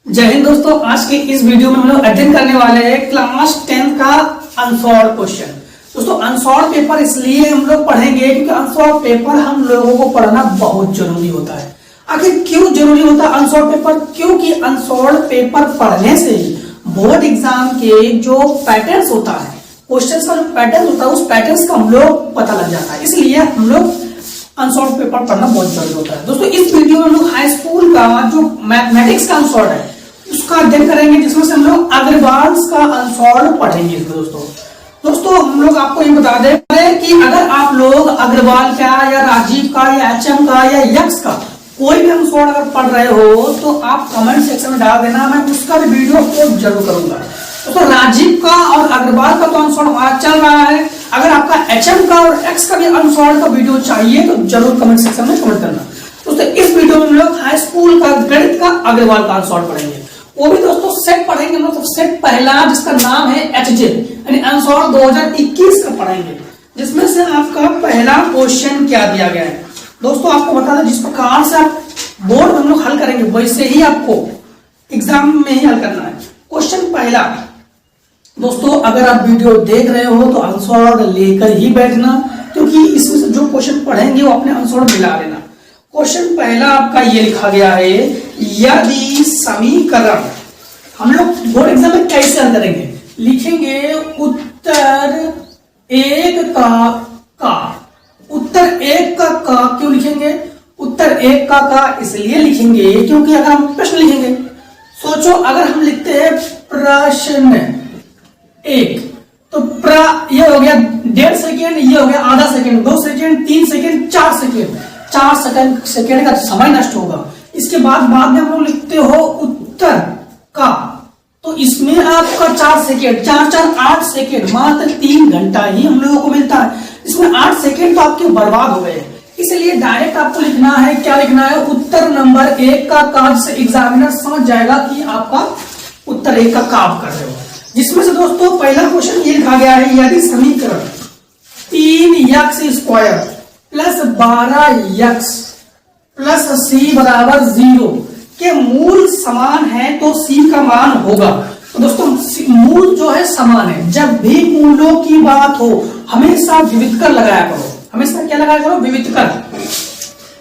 जय हिंद दोस्तों। आज के इस वीडियो में हम लोग अध्ययन करने वाले हैं क्लास 10 का अनसॉल्व क्वेश्चन। दोस्तों अनसॉल्व पेपर इसलिए हम लोग पढ़ेंगे क्योंकि अनसॉल्व पेपर हम लोगों को पढ़ना बहुत जरूरी होता है। आखिर क्यों जरूरी होता है अनसॉल्व पेपर? क्योंकि अनसॉल्व पेपर पढ़ने से बोर्ड एग्जाम के जो पैटर्न्स होता है, क्वेश्चन का जो पैटर्न होता है, उस पैटर्न्स का हम लोग पता लग जाता है। इसलिए हम लोग अनसॉल्व पेपर पढ़ना बहुत जरूरी होता है। दोस्तों इस वीडियो में हम लोग हाई स्कूल का जो मैथमेटिक्स का अनसॉल्व है उसका अध्ययन करेंगे, जिसमें से हम लोग अग्रवाल का अनसॉल्व पढ़ेंगे। दोस्तों हम लोग आपको ये बता दें कि अगर आप लोग अग्रवाल का या राजीव का या एचएम का या यक्स का कोई भी अनसॉल्व अगर पढ़ रहे हो तो आप कमेंट सेक्शन में डाल देना, मैं उसका भी वीडियो अपलोड जरूर करूंगा। तो राजीव का और अग्रवाल का तो अनसॉल्व हमारा चल रहा है। अगर आपका एचएम का और एक्स का भी अनसॉल्व का वीडियो चाहिए तो जरूर कमेंट सेक्शन में कमेंट करना। दोस्तों इस वीडियो में हम लोग हाई स्कूल का गणित का अग्रवाल का अनसॉल्व पढ़ेंगे। वो भी दोस्तों सेट पढ़ेंगे, मतलब सेट पहला जिसका नाम है एचजे यानी अनसॉल्व 2021 का पढ़ेंगे, जिसमें से आपका पहला क्वेश्चन क्या दिया गया है। दोस्तों आपको बता दें जिस प्रकार से आप बोर्ड में हम लोग हल करेंगे वैसे ही आपको एग्जाम में ही हल करना है। क्वेश्चन पहला, दोस्तों अगर आप वीडियो देख रहे हो तो आंसर लेकर ही बैठना, क्योंकि इसमें से जो क्वेश्चन पढ़ेंगे वो अपने आंसर मिला लेना। क्वेश्चन पहला आपका ये लिखा गया है, यदि समीकरण, हम लोग बोर्ड एग्जाम में कैसे हल करेंगे, लिखेंगे उत्तर एक का उत्तर एक का क्यों लिखेंगे? उत्तर एक का इसलिए लिखेंगे क्योंकि अगर हम प्रश्न लिखेंगे, सोचो अगर हम लिखते हैं प्रश्न एक, तो ये हो गया 1.5 सेकेंड, ये हो गया आधा second, 2 second, 3 second, 4 second, 4 second का समय नष्ट होगा। इसके बाद में हम लोग लिखते हो उत्तर का, तो इसमें आपका 4 सेकेंड, 4 8 सेकेंड, मात्र 3 घंटा ही हम लोगों को मिलता है। इसमें 8 सेकेंड तो आपके बर्बाद हो गए। इसलिए डायरेक्ट आपको लिखना है, क्या लिखना है? उत्तर नंबर 1 का, जिससे एग्जामिनर समझ जाएगा कि आपका उत्तर 1 का आप कर रहे हो। जिसमें से दोस्तों पहला क्वेश्चन ये लिखा गया है, यदि समीकरण 3x² plus 12x plus c बराबर 0 के मूल समान है तो c का मान होगा। तो दोस्तों मूल जो है समान है, जब भी मूलों की बात हो हमेशा विविधकर लगाया करो। हमेशा क्या लगाया करो? विविधकर।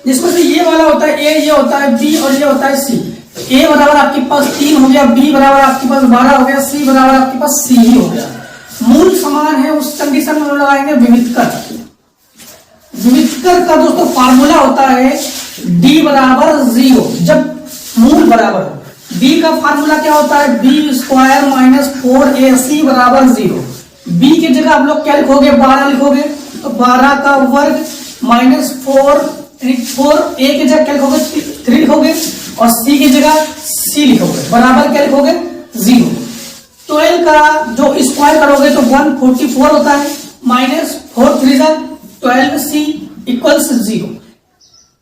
जिसमें से ये वाला होता है a, ये होता है b और ये होता है c। a बराबर आपके पास 3 हो गया, b बराबर आपके पास 12 हो गया, c बराबर आपके पास c ही हो गया। मूल समान है उस कंडीशन में लगाएंगे विविधकर। विविधकर का दोस्तों फार्मूला होता है d बराबर 0, जब मूल बराबर हो। b का फार्मूला क्या होता है? b² - 4ac बराबर 0। b की जगह आप लोग क्या लिखोगे? 12 लिखोगे, तो 12 का वर्ग माइनस 4 a की जगह क्या लिखोगे? 3 लिखोगे, और c की जगह c लिखोगे, बराबर क्या लिखोगे? 0। 12 का जो स्क्वायर करोगे तो 144 होता है, माइनस 4 3 12c इक्वल्स 0।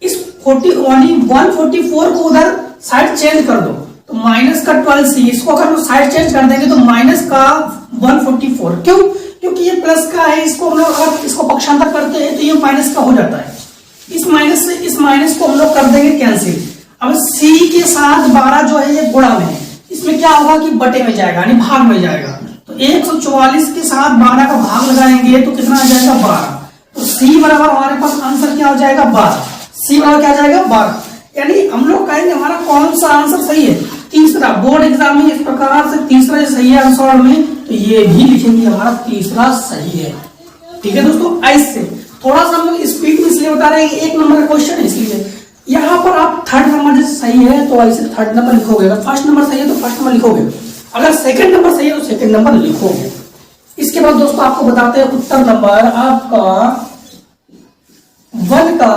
इस 144 को उधर साइड चेंज कर दो तो माइनस का 12c, इसको अगर हम साइड चेंज कर देंगे तो माइनस का 144। क्यों? क्योंकि ये प्लस का है, इसको हम लोग अगर इसको पक्षांतर करते हैं तो ये माइनस का हो जाता है। इस माइनस से इस माइनस को हम लोग कर देंगे कैंसिल। अब c के साथ 12 जो है ये गुणा में है, इसमें क्या होगा कि बटे में जाएगा यानी भाग में जाएगा। तो 144 के साथ 12 का भाग लगाएंगे तो कितना आ जाएगा? 12। तो c बराबर हमारे पास आंसर क्या हो जाएगा? 12। c बराबर क्या आ जाएगा? 12। यानी हम लोग कहेंगे हमारा कौन सा आंसर सही है? तीसरा। बोर्ड एग्जाम में इस प्रकार से तीसरा जो सही है आंसर में, तो ये भी लिखेंगे हमारा तीसरा सही है। ठीक है दोस्तों, ऐसे थोड़ा सा हम लोग स्पीड में इसलिए बता रहे हैं, 1 नंबर का क्वेश्चन है इसलिए। यहाँ पर आप थर्ड नंबर जैसे सही है तो ऐसे थर्ड नंबर लिखोगे, अगर फर्स्ट नंबर सही है तो फर्स्ट नंबर लिखोगे, अगर सेकंड नंबर सही है तो सेकंड नंबर लिखोगे। इसके बाद दोस्तों आपको बताते हैं उत्तर नंबर आपका 1 का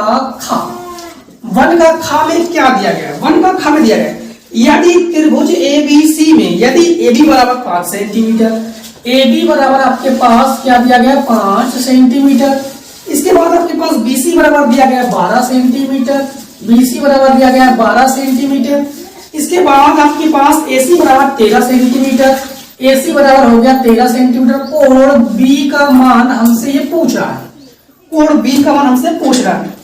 खा में क्या दिया गया है? 1 का खा में दिया गया है, यदि त्रिभुज ABC में यदि AB बराबर 5 सेंटीमीटर, AB बराबर आपके पास क्या दिया गया? 5 सेंटीमीटर। इसके बाद आपके पास BC बराबर दिया गया 12 सेंटीमीटर, BC बराबर दिया गया 12 सेंटीमीटर। इसके बाद आपके पास AC बराबर 13 सेंटीमीटर, AC बराबर हो गया 13 सेंटीमीटर। कोण B का मान हमसे ये पूछ रहा है, कोण B का मान हमसे पूछ रहा है।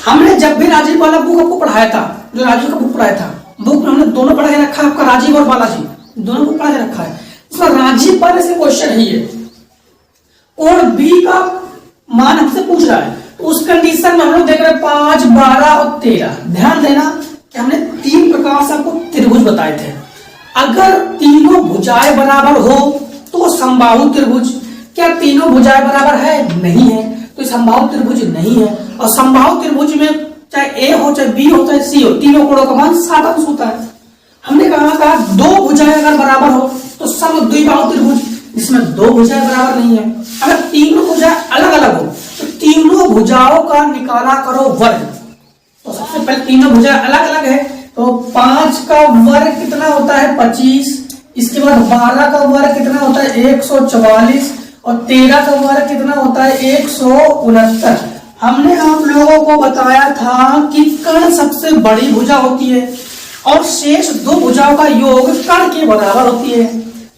हमने जब भी राजीव वाला बुक आपको पढ़ाया था, जो राजीव का बुक पढ़ाया था, बुक में हमने दोनों पढ़ा के रखा आपका राजीव और बालाजी दोनों को पढ़ा रखा है, इसमें राजीव पर से क्वेश्चन ही है और बी का मान हमसे पूछ रहा है, तो उस कंडीशन में हम लोग देख रहे हैं 5, 12 और 13। ध्यान देना कि हमने 3 प्रकार से आपको त्रिभुज बताए थे। अगर तीनों भुजाएं बराबर हो तो समबाहु त्रिभुज। क्या तीनों भुजाएं बराबर है? नहीं है, तो समबाहु त्रिभुज नहीं है। और समबाहु त्रिभुज में चाहे ए हो, चाहे बी हो, चाहे सी हो, तीनों कोणों का मान 60 अंश होता है। हमने कहा 2 भुजाएं अगर बराबर हो तो समद्विबाहु त्रिभुज, जिसमें 2 भुजाएं बराबर नहीं है। अगर तीनों भुजाएं अलग अलग हो तो तीनों भुजाओं का निकाला करो वर्ग। तो सबसे पहले तीनों भुजाएं अलग अलग है, तो 5 का वर्ग कितना होता है? 25। इसके बाद 12 का वर्ग कितना होता है? 144। और 13 का वर्ग कितना होता है? 169। हमने आप लोगों को बताया था कि कर्ण सबसे बड़ी भुजा होती है और शेष 2 भुजाओं का योग कर्ण के बराबर होती है।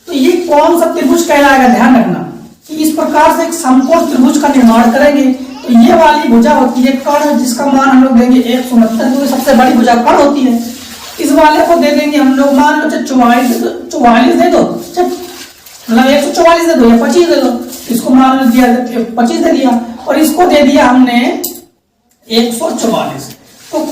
तो ये कौन सा त्रिभुज कहलाएगा? ध्यान रखना कि इस प्रकार से एक समकोण त्रिभुज का निर्माण करेंगे तो ये वाली भुजा होती है कर्ण, जिसका मान हम लोग देंगे 169, तो सबसे बड़ी भुजा कर्ण होती है। इस वाले को दे देंगे हम लोग, मान लो 44 दे दो, मतलब 144 दे दो या 25 दे दो, इसको मान लो दिया 25 दे दिया और इसको दे दिया हमने 144। तो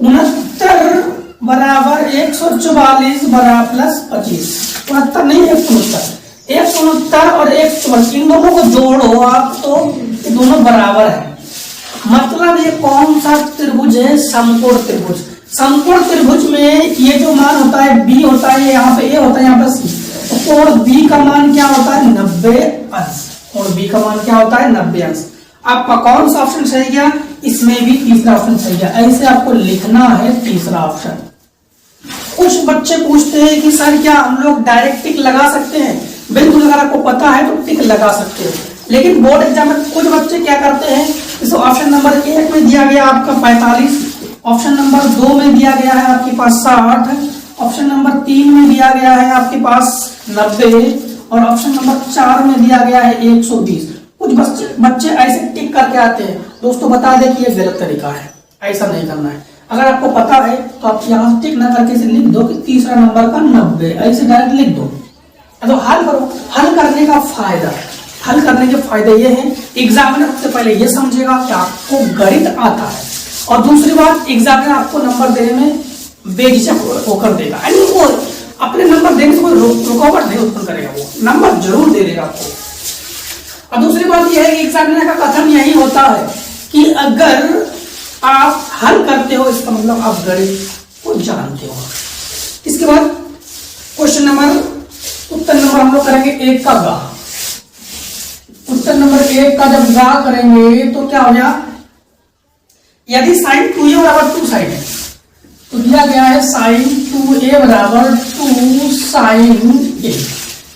69 बराबर 144 बराबर प्लस 25, 69 नहीं 169, 169 और 144 इन दोनों को जोड़ो आप तो ये दोनों बराबर है। मतलब ये कौन सा त्रिभुज है? समकोण त्रिभुज। समकोण त्रिभुज में ये जो मान होता है बी होता है, यहाँ पे ए होता है, यहाँ पे सी। तो कोण बी का मान क्या होता है? 90 अंश। कोण बी का मान क्या होता है? 90 अंश। आपका कौन सा ऑप्शन सही गया? इसमें भी तीसरा ऑप्शन सही गया। ऐसे आपको लिखना है तीसरा ऑप्शन। कुछ बच्चे पूछते हैं कि सर क्या हम लोग डायरेक्ट टिक लगा सकते हैं? बिल्कुल, अगर आपको पता है तो टिक लगा सकते हो, लेकिन बोर्ड एग्जाम में कुछ बच्चे क्या करते हैं, इस ऑप्शन नंबर 1 में दिया गया आपका 45, ऑप्शन नंबर 2 में दिया गया है आपके पास 60, ऑप्शन नंबर 3 में दिया गया है आपके पास 90 और ऑप्शन नंबर 4 में दिया गया है 120। कुछ बच्चे ऐसे टिक करके आते हैं। दोस्तों बता दें कि ये गलत तरीका है, ऐसा नहीं करना है। अगर आपको पता है तो आप यहाँ टिक ना करके इसे लिख दो कि तीसरा नंबर का 90, ऐसे डायरेक्ट लिख दो। तो हल करो। हल करने का फायदा, हल करने के फायदे ये हैं, एग्जामिनर सबसे पहले ये समझेगा कि आपको गणित आता है, और दूसरी बात एग्जामिनर आपको नंबर देने में बेझिझक होकर देगा, यानी वो अपने नंबर देने से कोई रुकावट नहीं उत्पन्न करेगा, वो नंबर जरूर दे देगा आपको। और दूसरी बात यह है कि एग्जामिनर का कथन यही होता है कि अगर आप हल करते हो इसका मतलब आप गणित को जानते हो। इसके बाद क्वेश्चन नंबर उत्तर नंबर हम लोग करेंगे 1 का गा। उत्तर नंबर 1 का जब गा करेंगे तो क्या हो गया? यदि साइन 2a बराबर 2 साइन है तो दिया गया है साइन 2a बराबर 2 साइन a।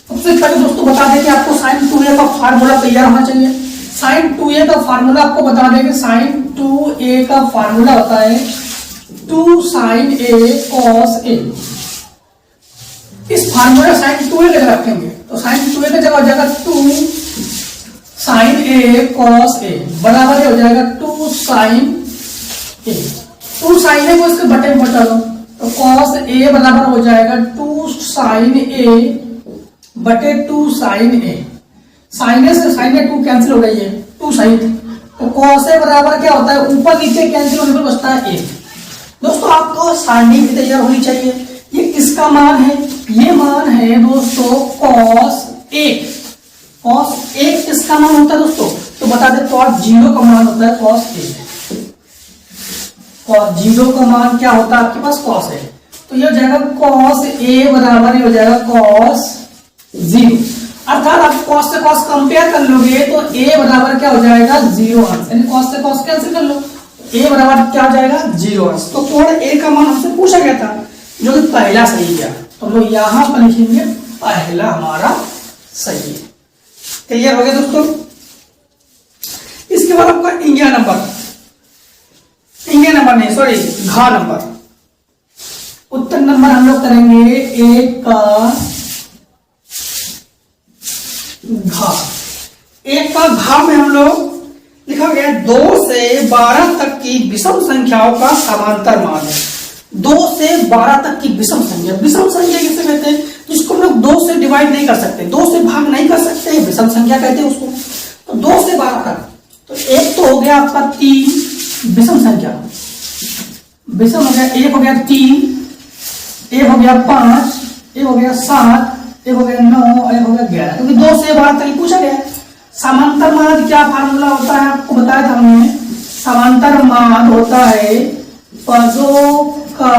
सबसे पहले दोस्तों बता दें कि आपको साइन 2a का फार्मूला तैयार होना चाहिए। साइन 2a का फार्मूला आपको बता दें कि साइन 2a का फार्मूला होता है 2 साइन a cos a। इस फार्मूला साइन 2a की जगह रखेंगे तो साइन 2a की जगह हो जाएगा 2 साइन a cos a बराबर हो जाएगा 2 साइन a। 2 साइन a को इसके बटे में बचा दो तो cos a बराबर हो जाएगा 2 साइन a बटे 2 साइन a। साइन a से साइन a 2 कैंसिल हो गई है, 2 साइन, तो cos a बराबर क्या होता है? ऊपर नीचे कैंसिल होने पर बचता है 1। दोस्तों आपको सारणी भी तैयार होनी चाहिए। ये किसका मान है? ये मान है दोस्तों cos 1। cos 1 किसका मान होता है दोस्तों? तो बता दें cos 0 का मान होता है cos 1। cos 0 का मान क्या होता है आपके पास? cos 1। तो ये हो जाएगा cos a बराबर हो जाएगा cos 0। अर्थात आप cos से cos कंपेयर कर लोगे तो a बराबर क्या हो जाएगा? 0 अंश, यानी cos से cos कैंसिल कर लो, a बराबर क्या हो जाएगा? 0 अंश। तो कोण a का मान हमसे पूछा गया था जो कि पहला सही गया, तो हम लोग यहां पर लिखेंगे पहला हमारा सही है। क्लियर हो गया दोस्तों? इसके बाद आपका इंडिया नंबर, इंडिया नंबर नहीं सॉरी घा नंबर। उत्तर नंबर हम लोग करेंगे 1 का घा। 1 का घा में हम लोग लिखा गया 2 से 12 तक की विषम संख्याओं का समांतर मान है। 2 से 12 तक की विषम संख्या। विषम संख्या किसे कहते हैं? जिसको हम लोग 2 से डिवाइड नहीं कर सकते, 2 से भाग नहीं कर सकते, विषम संख्या कहते हैं उसको। तो 2 से 12 तक, तो एक तो हो गया आपका 3 विषम संख्या, विषम हो गया, एक हो गया 3, एक हो गया 5, एक हो गया 7, एक हो गया 9, एक हो गया 11, क्योंकि 2 से 12 तक पूछा गया। समांतर माद क्या फार्मूला होता है आपको बताया था हमने। समांतर माद होता है पदों का,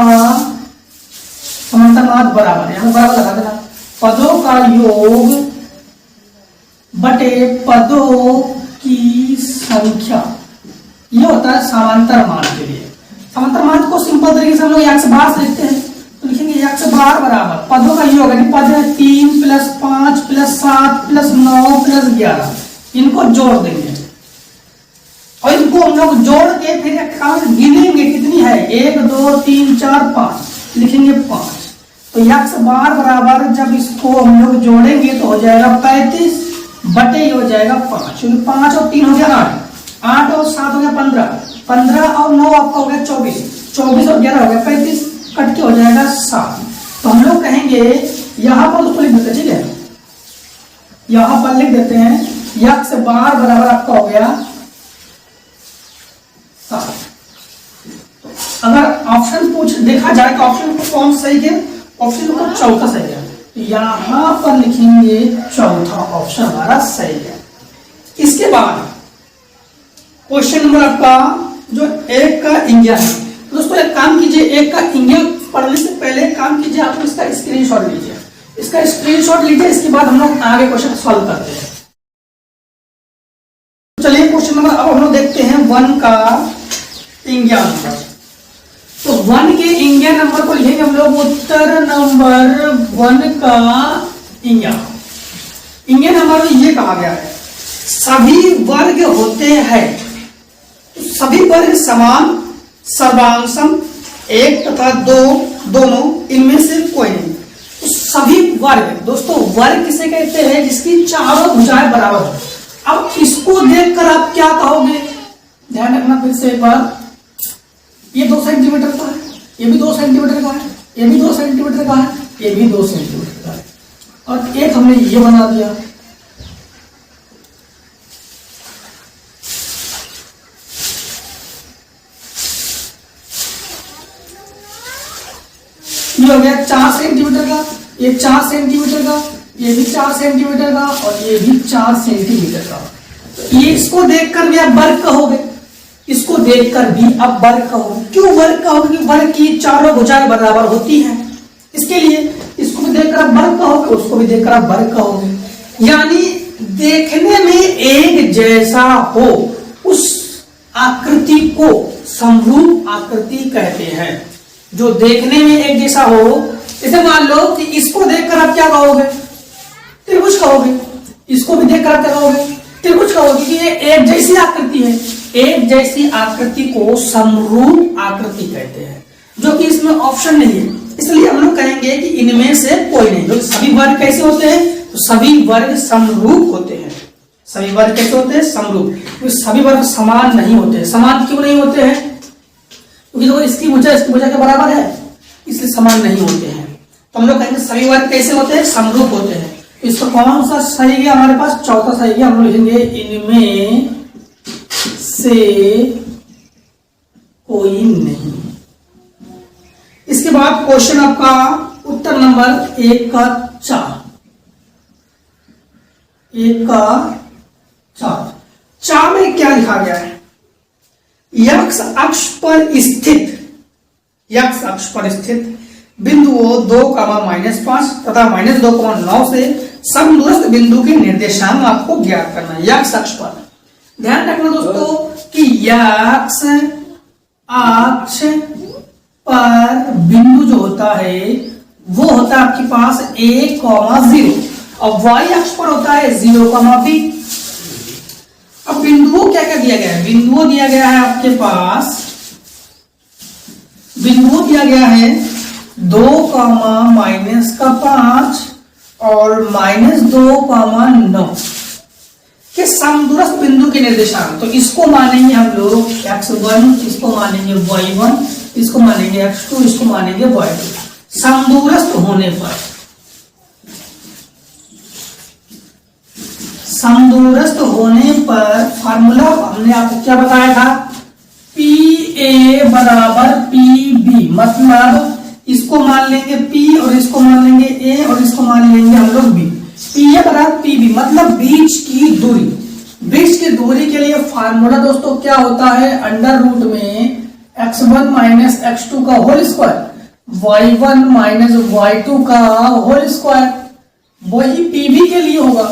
समांतर माद बराबर, यहां बराबर लगा देना, पदों का योग बटे पदों की संख्या, ये होता है समांतर माद के लिए। समांतर माद को सिंपल तरीके से हम लोग x बार से लिखते हैं, तो लिखेंगे x बार बराबर पदों का योग, यानी पद है 3 + 5 + 7 + 9 + 11, इनको जोड़ देंगे और इनको हम लोग जोड़ के फिर गिनेंगे कितनी है, 1 2 3 4 5, लिखेंगे 5। तो x बार बराबर जब इसको हम लोग जोड़ेंगे तो हो जाएगा 35 बटे ये हो जाएगा 5, क्योंकि 5 और 3 हो गया 8, 8 और 7 हो गया 15, 15 और 9 आपका हो गया 24, 24 और 11 हो गया 35, कट के हो जाएगा 7। तो हम लोग कहेंगे यहां पर उसको लिख देते हैं, ठीक है, यहां पर लिख देते हैं x बार बराबर आपका हो गया 7। तो अगर ऑप्शन पूछ देखा जाए तो ऑप्शन को कौन सही है, ऑप्शन नंबर चौथा सही है, यहां पर लिखेंगे चौथा ऑप्शन हमारा सही है। इसके बाद क्वेश्चन नंबर आपका जो 1 का इंडिया है, दोस्तों एक काम कीजिए, 1 का इंडिया पढ़ने से पहले काम कीजिए, आप इसका स्क्रीनशॉट लीजिए, इसका स्क्रीनशॉट लीजिए, इसके बाद हम लोग आगे क्वेश्चन सॉल्व करते हैं। चलिए क्वेश्चन नंबर अब हम लोग देखते हैं 1 का इंडिया नंबर। तो 1 के इंडिया नंबर को लिखेंगे हम लोग उत्तर नंबर 1 का इंडिया नंबर में ये कहा गया है सभी वर्ग होते हैं, सभी वर्ग समान, सर्वांशम 1 तथा 2 दोनों, इनमें से कोई नहीं। तो सभी वर्ग, दोस्तों वर्ग किसे कहते हैं? जिसकी चारों भुजाएं बराबर हो। अब इसको देखकर आप क्या कहोगे, ध्यान रखना फिर से एक बार, ये 2 सेंटीमीटर का है, ये भी 2 सेंटीमीटर का है, ये भी 2 सेंटीमीटर का है, ये भी 2 सेंटीमीटर का है, और एक हमने ये बना दिया। ये हो गया 4 सेंटीमीटर का, ये 4 सेंटीमीटर का, ये भी 4 सेंटीमीटर का, और ये भी 4 सेंटीमीटर का। तो ये इसको देखकर भी आप वर्ग कहोगे, इसको देखकर भी आप वर्ग कहोगे। क्यों वर्ग कहोगे? वर्ग की चारों भुजाएं बराबर होती हैं, इसके लिए इसको भी देखकर आप वर्ग कहोगे, उसको भी देखकर आप वर्ग कहोगे। यानी देखने में एक जैसा हो उस आकृति को समरूप आकृति कहते हैं। जो देखने में एक जैसा हो, जैसे मान लो कि इसको देखकर आप क्या कहोगे? त्रिभुज कहोगे। इसको भी देखकर आप क्या कहोगे? त्रिभुज कहोगे, कि ये एक जैसी आकृति है। एक जैसी आकृति को समरूप आकृति कहते हैं, जो कि इसमें ऑप्शन नहीं है, इसलिए हम लोग कहेंगे कि इनमें से कोई नहीं। तो सभी वर्ग कैसे होते हैं? तो सभी वर्ग समरूप होते हैं। सभी वर्ग कैसे होते हैं? समरूप। तो सभी वर्ग समान नहीं होते। समान क्यों नहीं होते हैं? क्योंकि तो इसकी भुजा के बराबर है, इसलिए समान नहीं होते हैं। तो हम लोग कहेंगे सभी वर्ग कैसे होते हैं? समरूप होते हैं। इसका कौन सा सही है हमारे पास? चौथा सही है। हम लोग लिखेंगे इनमें से कोई नहीं। इसके बाद क्वेश्चन आपका उत्तर नंबर 1 का 4। 1 का 4 में क्या लिखा गया है? x अक्ष पर स्थित बिंदुओं 2,-5 तथा -2,9 से समदूरस्थ बिंदु के निर्देशांक आपको ज्ञात करना है। x अक्ष पर ध्यान रखना दोस्तों कि x अक्ष पर बिंदु जो होता है वो होता है आपके पास a,0 और y अक्ष पर होता है 0,b। अब बिंदुओं क्या क्या दिया गया है? बिंदुओं दिया गया है आपके पास, बिंदुओं दिया गया है 2,-5 और -2,9 के समदूरस्थ बिंदु के निर्देशांक। तो इसको मानेंगे हम लोग x1, इसको मानेंगे y1, इसको मानेंगे x2, इसको मानेंगे y2। समदूरस्थ होने पर, समदूरस्थ होने पर फॉर्मूला हमने आपको क्या बताया था, PA बराबर PB, मतलब इसको मान लेंगे P और इसको मान लेंगे A और इसको मान लेंगे हम लोग B। PA बराबर PB मतलब बीच की दूरी। बीच की दूरी के लिए फार्मूला दोस्तों क्या होता है, अंडर रूट में x1 माइनस x2 का whole square, y1 minus y2 का होल स्क्वायर। वही PB के लिए होगा,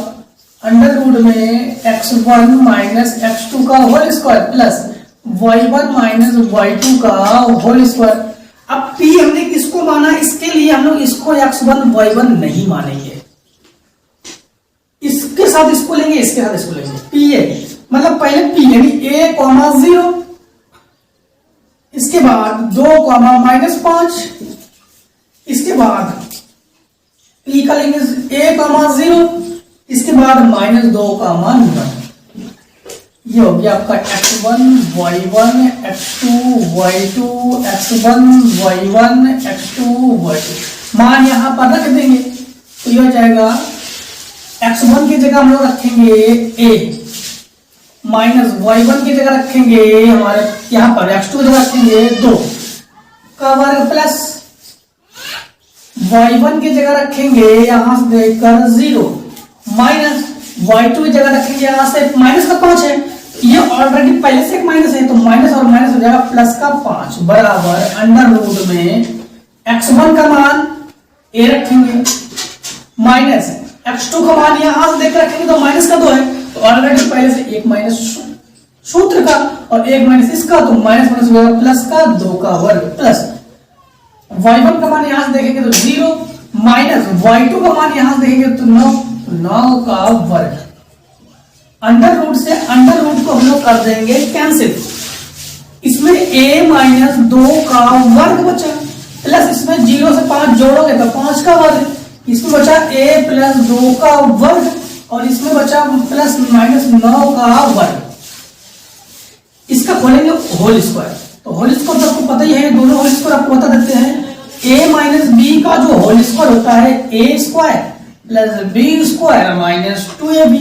अंडर रूट में x1 माइनस x2 का whole square plus y1 minus y2 का होल स्क्वायर। अब P हमने किसको माना, इसके लिए हम लोग इसको x1 y1 नहीं मानेंगे, इसके साथ इसको लेंगे, इसके साथ इसको लेंगे। PA मतलब पहले P यानी A कॉमा 0, इसके बाद 2 कॉमा माइनस 5, इसके बाद P का लेंगे A कॉमा 0, इसके बाद माइनस 2 कॉमा 9। ये हो गया आपका x1 y1 x2 y2 x1 y1 x2 y2। मान यहां पर रख देंगे तो ये हो जाएगा x1 की जगह हम लोग रखेंगे a, माइनस y1 की जगह रखेंगे हमारे यहां पर x2 की जगह रखेंगे 2 का वर्ग प्लस y1 की जगह रखेंगे यहां से देकर 0 माइनस y2 की जगह रखेंगे यहां से माइनस का 5 है, ये ऑलरेडी पहले से एक माइनस है तो माइनस और माइनस हो जाएगा प्लस का 5 बराबर अंडर रूट में x1 का मान a रखेंगे माइनस x2 का मान यहां से देख रखेंगे तो माइनस का 2 है तो ऑलरेडी पहले से एक माइनस सूत्र का और एक माइनस इसका तो माइनस माइनस हो जाएगा प्लस का 2 का वर्ग प्लस y1 का मान यहां से देखेंगे तो 0 माइनस y2 का मान यहां से देखेंगे तो 9 का वर्ग। अंडर रूट से अंडर रूट को हम लोग कर देंगे कैंसिल, इसमें a माइनस 2 का वर्ग बचा प्लस इसमें 0 से 5 जोड़ोगे तो 5 का वर्ग, इसमें बचा a प्लस 2 का वर्ग और इसमें बचा प्लस माइनस 9 का वर्ग। इसका खोलेंगे होल स्क्वायर, तो होल स्क्वायर तो आपको पता ही है, दोनों होल स्क्वायर आपको बता देते हैं। a माइनस b का जो होल स्क्वायर होता है a square plus b square minus 2ab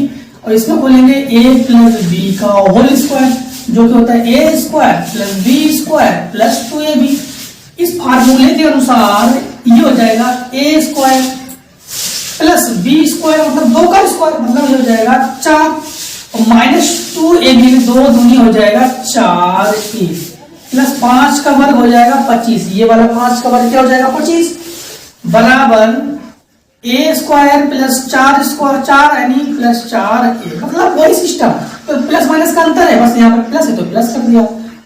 और इसमें खोलेंगे a प्लस b का होल स्क्वायर जो कि होता है a square plus b square plus 2ab। इस फार्मूले के अनुसार ये हो जाएगा a square plus b square मतलब 2 का स्क्वायर मतलब ये हो जाएगा 4 और माइनस 2ab 2 दूनी हो जाएगा 4a प्लस 5 का वर्ग हो जाएगा 25, ये वाला 5 का वर्ग क्या हो जाएगा 25 बराबर a स्क्वायर प्लस 4 स्क्वायर 4 यानी प्लस 4a मतलब वही सिस्टम, तो प्लस माइनस का अंतर है, बस यहाँ पर प्लस है तो प्लस कर दिया।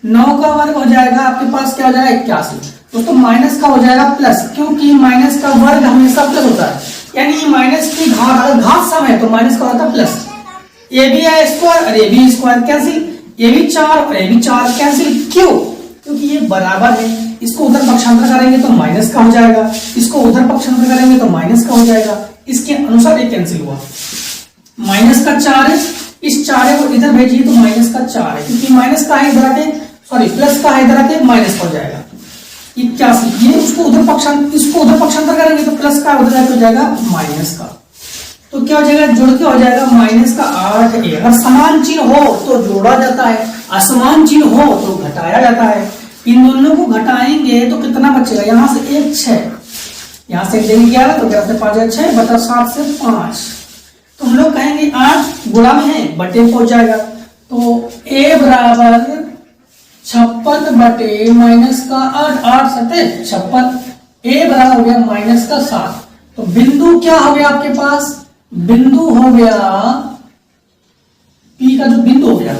9 का वर्ग हो जाएगा आपके पास क्या हो जाएगा 81 दोस्तों, माइनस का हो जाएगा प्लस क्योंकि माइनस का वर्ग हमेशा प्लस होता है, यानी माइनस की घात सम है तो माइनस का होता है प्लस। ए बी है स्क्वायर और A B square cancel, A B 4 और ए बी 4 कैंसिल, क्यों क्योंकि ये बराबर है। इसको उधर पक्षांतर करेंगे तो माइनस का हो जाएगा, इसको उधर पक्षांतर करेंगे तो माइनस का हो जाएगा, इसके अनुसार ये कैंसिल हुआ। माइनस का 4 है, इस 4 को इधर भेजिए तो माइनस का 4 है क्योंकि माइनस का है इधर आके सॉरी प्लस का है इधर आके माइनस का हो जाएगा 81। ये उसको उधर पक्षांतर इसको उधर पक्षांतर करेंगे तो प्लस का उधर जाके हो जाएगा माइनस का, तो क्या हो जाएगा जुड़ के हो जाएगा माइनस का 8a। अगर समान चिन्ह हो तो जोड़ा जाता है, असमान चिन्ह हो तो घटाया जाता है। इन दोनों को घटाएंगे तो कितना बचेगा, यहाँ से 1 6, यहाँ से 1 11 तो 11 से 5 6 बटा 7 से 5, तो हम लोग कहेंगे 8 गुणा में है बटे में पहुंच जाएगा, तो a बराबर 56 बटे माइनस का 8 8 सटे 56, a बराबर हो गया माइनस का 7। तो बिंदु क्या हो गया आपके पास, बिंदु हो गया P का जो बिंदु हो गया,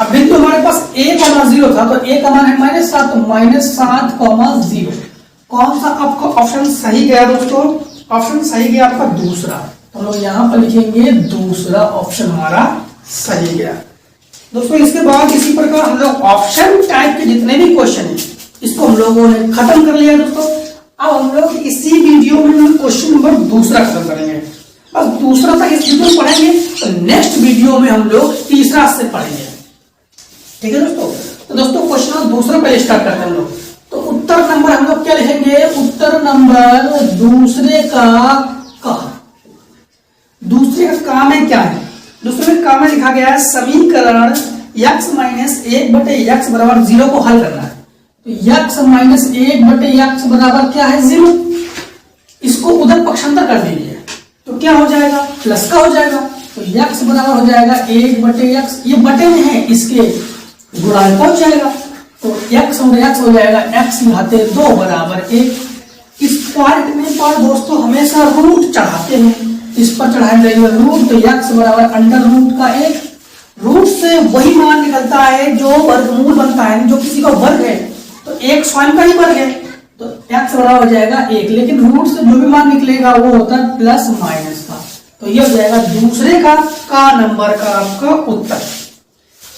अब बिंदु हमारे पास a, 0 था तो a का मान है -7 तो -7, 0। कौन सा आपका ऑप्शन सही गया दोस्तों, ऑप्शन सही गया आपका दूसरा, तो हम लोग यहां पर लिखेंगे दूसरा ऑप्शन हमारा सही गया। दोस्तों इसके बाद इसी प्रकार हम लोग ऑप्शन टाइप के जितने भी क्वेश्चन है इसको हम लोगों ने खत्म कर लिया दोस्तों। अब हम लोग इसी वीडियो में क्वेश्चन नंबर दूसरा खत्म करेंगे, बस दूसरा तक इस वीडियो में पढ़ेंगे तो नेक्स्ट वीडियो में हम लोग तीसरा से पढ़ेंगे, ठीक है दोस्तों। तो दोस्तों क्वेश्चन दूसरा पहले स्टार्ट करते हैं हम लोग। तो उत्तर नंबर हम लोग क्या लिखेंगे, उत्तर नंबर दूसरे का दूसरे का काम है क्या है, दूसरे का काम में लिखा गया है समीकरण x माइनस 1/x बराबर 0 को हल करना है। तो x माइनस 1/x बराबर क्या है 0, इसको उधर पक्षांतर कर दीजिए तो क्या हो जाएगा, प्लस का हो जाएगा। तो x बराबर हो जाएगा 1/x, ये बटे में है इसके गुणा हो जाएगा। तो x और x हो जाएगा x घाते 2 बराबर 1। इस पार्ट में पर दोस्तों हमेशा रूट चढ़ाते हैं, इस पर चढ़ाया जाएगा रूट, तो x बराबर अंडर रूट का 1। रूट से वही मान निकलता है जो वर्गमूल बनता है, जो किसी का वर्ग है तो एक स्वयं का ही वर्ग है, तो x बराबर हो जाएगा 1। लेकिन रूट से जो भी मान निकलेगा वो होता है प्लस माइनस का। तो ये हो जाएगा दूसरे का नंबर का आपका उत्तर।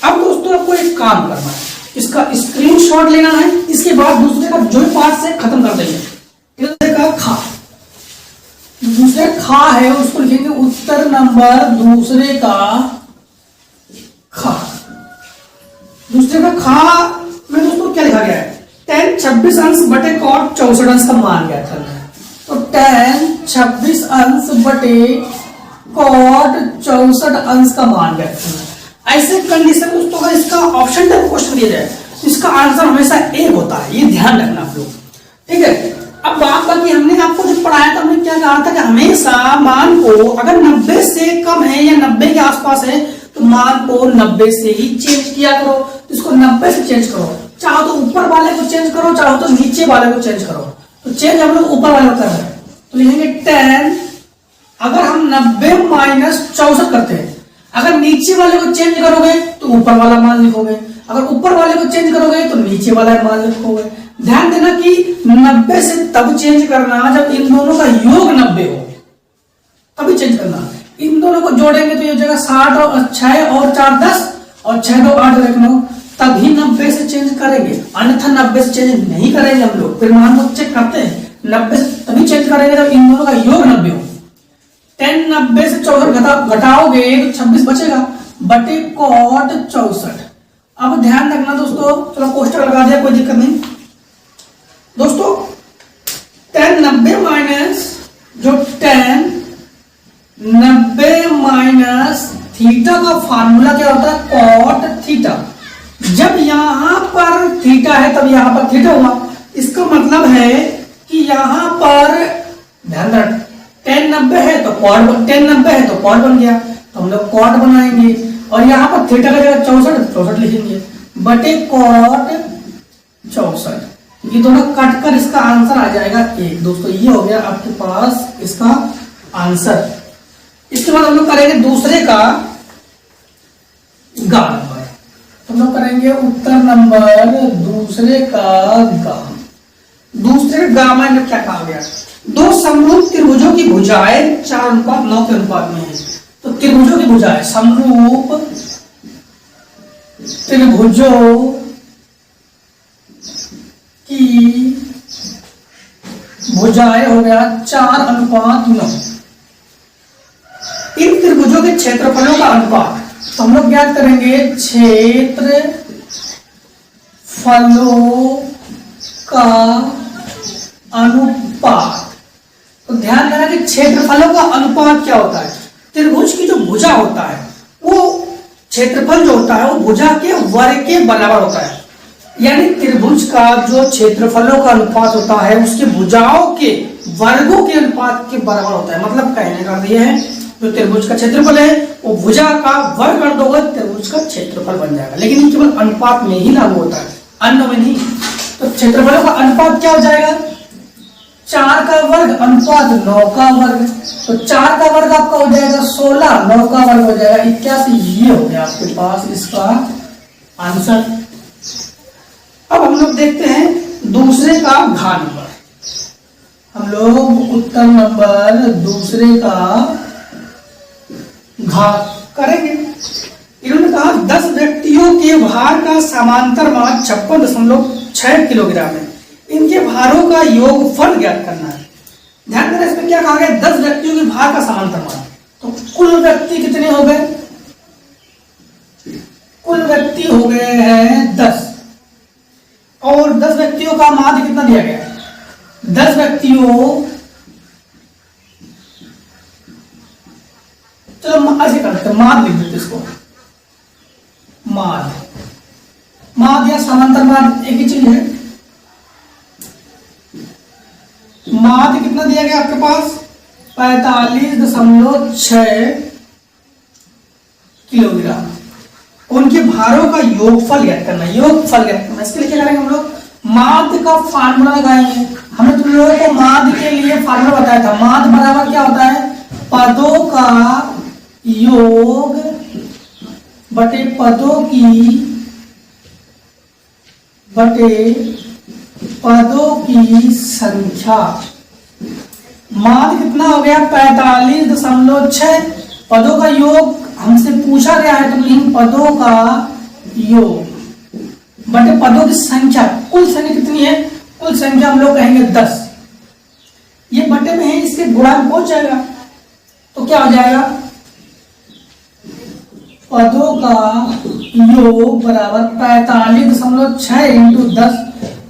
अब दोस्तों आपको एक काम करना है, इसका स्क्रीनशॉट लेना है, इसके बाद दूसरे का जो पार्ट से खत्म कर देंगे। दूसरे का खा है उसको लिखेंगे उत्तर नंबर दूसरे का खा। दूसरे का खा में दोस्तों क्या लिखा गया है, tan 26 अंश बटे cot 64 अंश का मान गया था। तो tan 26 अंश बटे cot 64 अंश का मान गया था। ऐसे कंडीशन दोस्तों अगर इसका ऑप्शन टाइप क्वेश्चन दिया जाए तो इसका आंसर हमेशा ए होता है, ये ध्यान रखना आप लोग, ठीक है। अब बात बाकी हमने आपको जो पढ़ाया था, हमने क्या कहा था कि हमेशा मान को अगर 90 से कम है या 90 के आसपास है तो मान को 90 से ही चेंज किया करो। तो इसको 90 से चेंज करो, चाहो तो ऊपर वाले को चेंज करो, चाहो तो नीचे वाले को चेंज करो। तो चेंज हम लोग ऊपर वाले को कर रहे हैं, तो लिखेंगे 10। अगर हम 90 माइनस 64 करते हैं, अगर नीचे वाले को चेंज करोगे तो ऊपर वाला मान लिखोगे, अगर ऊपर वाले को चेंज करोगे तो नीचे वाला मान लिखोगे। ध्यान देना कि 90 से तब चेंज करना जब इन दोनों का योग 90 हो, तभी चेंज करना। इन दोनों को जोड़ेंगे तो ये हो जाएगा 60 और 6 और 4 10 और 6 2 8 9, तभी 90 से चेंज करेंगे, अन्यथा 90 से चेंज नहीं करेंगे हम लोग। फिर मान को चेक करते हैं, 90 से तभी चेंज करेंगे जब इन दोनों का योग 90 हो। 10 90 से 64 घटाओगे तो 26 बचेगा बटे cot 64। अब ध्यान रखना दोस्तों, चलो कोष्टक लगा दिया, कोई दिक्कत नहीं दोस्तों। 10 90 माइनस जो 10 90 माइनस थीटा का फार्मूला क्या होता है cot थीटा। जब यहां पर थीटा है तब यहां पर थीटा हुआ, इसका मतलब है कि यहां पर ध्यान रख 10 90 है तो cot बन गया, तो हम लोग cot बनाएंगे और यहां पर थीटा का जगह 64 लिखेंगे बटे cot 64। ये दोनों कट कर इसका आंसर आ जाएगा 1। दोस्तों ये हो गया आपके पास इसका आंसर। इसके बाद हम लोग करेंगे दूसरे का गा नंबर, हम लोग करेंगे उत्तर नंबर दूसरे का गा। दूसरे गा में क्या कहा गया, दो समरूप त्रिभुजों की भुजाएं 4:9 के अनुपात में है। तो त्रिभुजों की भुजाएं, समरूप त्रिभुजों की भुजाएं हो गया 4:9। इन त्रिभुजों के क्षेत्रफलों का अनुपात, तो हम लोग ज्ञात करेंगे क्षेत्रफलों का अनुपात। तो ध्यान देना कि क्षेत्रफलों का अनुपात क्या होता है, त्रिभुज की जो भुजा होता है वो क्षेत्रफल जो होता है वो भुजा के वर्ग के बराबर होता है। यानी त्रिभुज का जो क्षेत्रफलों का अनुपात होता है उसके भुजाओं के वर्गों के अनुपात के बराबर होता है। मतलब कहने का ये है जो त्रिभुज का क्षेत्रफल है वो भुजा का वर्ग कर दोगे त्रिभुज का क्षेत्रफल बन जाएगा। लेकिन ये केवल अनुपात में ही लागू होता है, अन्य में नहीं। तो क्षेत्रफलों का अनुपात क्या हो जाएगा, 4 का वर्ग अनुपात 9 का वर्ग। तो 4 का वर्ग आपका हो जाएगा 16, 9 का वर्ग हो जाएगा 81। ये हो गया आपके पास इसका आंसर। अब हम लोग देखते हैं दूसरे का घा नंबर। हम लोग उत्तर नंबर दूसरे का घा करेंगे। इन्होंने कहा 10 व्यक्तियों के भार का समांतर मान 56.6 किलोग्राम है। इनके भारों का योगफल ज्ञात करना है। ध्यान देना इसमें क्या कहा गया, 10 व्यक्तियों के भार का समांतर मान। तो कुल व्यक्ति कितने हो गए, कुल व्यक्ति हो गए हैं 10। और 10 व्यक्तियों का माध्य कितना दिया गया है? 10 व्यक्तियों, चलो ऐसे करते हैं, माध्य लिख देते इसको, माध्य या समांतर माध्य एक ही चीज है। माध्य कितना दिया गया आपके पास? 45.6 किलोग्राम। उनके भारों का योगफल ज्ञात करना, योगफल ज्ञात करना। इसके लिए क्या करेंगे हम लोग? माध्य का फार्मूला लगाएंगे। हमने तुम लोगों को माध्य के लिए फार्मूला बताया था। माध्य बराबर क्या होता है? पदों का योग बटे पदों की संख्या। माध्य कितना हो गया? 45.6। पदों का योग हमसे पूछा गया है, तो लिखेंगे पदों का योग बटे पदों की संख्या। कुल संख्या कितनी है? कुल संख्या हम लोग कहेंगे 10। ये बटे में है, इसके गुणांक पहुंच जाएगा तो क्या हो जाएगा? पदों का योग बराबर 45.6 इंटू 10।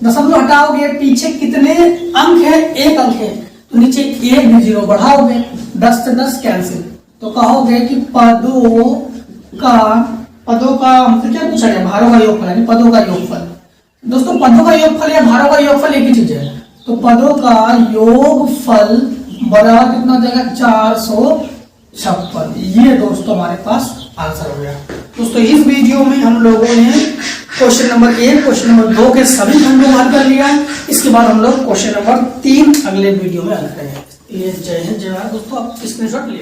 दशमलव हटाओगे, पीछे कितने अंक है? एक अंक है, तो नीचे एक भी जीरो बढ़ाओगे, 10 से 10 कैंसिल, तो कहोगे कि पदों का हमसे क्या पूछा गया? भारों का योगफल, यानी पदों का योगफल। दोस्तों पदों का योगफल या भारों का योगफल एक ही चीज है, तो पदों का योगफल बराबर कितना हो जाएगा? 456। ये दोस्तों हमारे पास आंसर हो गया। दोस्तों इस वीडियो में हम लोगों ने क्वेश्चन नंबर 1, क्वेश्चन नंबर 2 के सभी खंडों को हल कर लिया। इसके बाद हम लोग क्वेश्चन नंबर 3 अगले वीडियो में हल करेंगे। जय हिंद, जय भारत। दोस्तों आप स्क्रीनशॉट ले